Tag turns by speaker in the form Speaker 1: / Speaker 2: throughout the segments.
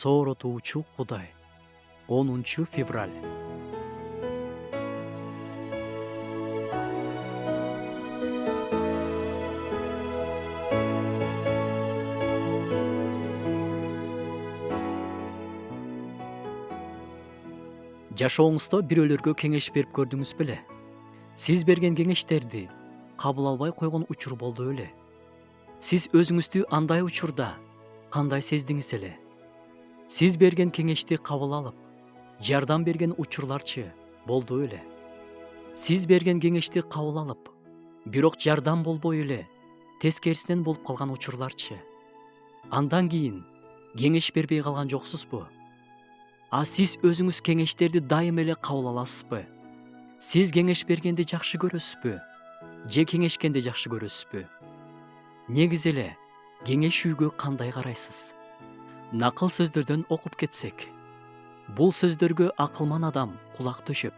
Speaker 1: сооротуучу Кудай. 10 февраль. Жашооңузда бирөөлөргө кеңеш берип көрдүңүз беле? Сиз берген кеңештерди кабыл албай койгон учур болду беле? Сиз өзүңүздү андай учурда кандай сездиңиз эле? Сиз берген кеңешти кабыл алып, жардам берген учурларчы болду эле? Сиз берген кеңешти кабыл алып, бирок жардам болбой эле тескерисинен болуп калган учурларчы? Андан кийин кеңеш бербей калган жоксузбу? А сиз өзүңүз кеңештерди дайым эле кабыл аласызбы? Сиз кеңеш бергенди жакшы көрөсүзбү? Же кеңешкенди жакшы көрөсүзбү? Негизи эле кеңешүүгө кандай карайсыз? Накыл сөздөрдөн окуп кетсек, бул сөздөргө акылман адам кулак төшөп,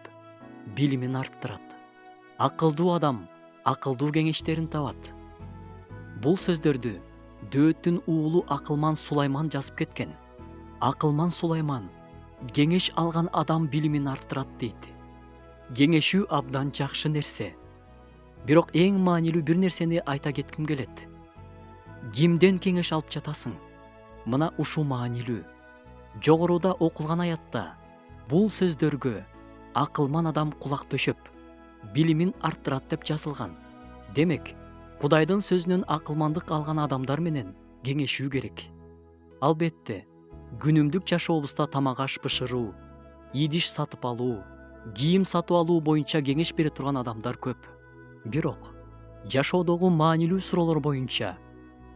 Speaker 1: билимин арттырат. Акылдуу адам акылдуу кеңештерин табат. Бул сөздөрдү Дөөттүн уулу Акылман Сулайман жазып кеткен. Акылман Сулайман кеңеш алган адам билимин арттырат дейт. Кеңешүү абдан жакшы нерсе. Бирок эң маанилүү бир нерсени айта кетким келет. Кимден кеңеш алып жатасың? Мына ушул маанилүү. Жогоруда окулган аятта бул сөздөргө акылман адам кулак төшөп, билимин арттырат деп жазылган. Демек, Кудайдын сөзүнөн акылмандык алган адамдар менен кеңешүү керек. Албетте, күнүмдүк жашообузда тамак аш бышыруу, идиш сатып алуу, кийим сатып алуу боюнча кеңеш бере турган адамдар көп. Бирок, жашоодогу маанилүү суроолор боюнча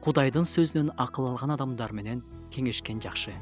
Speaker 1: Кудайдын сөзүнөн акыл алган адамдар менен кеңешкен жакшы.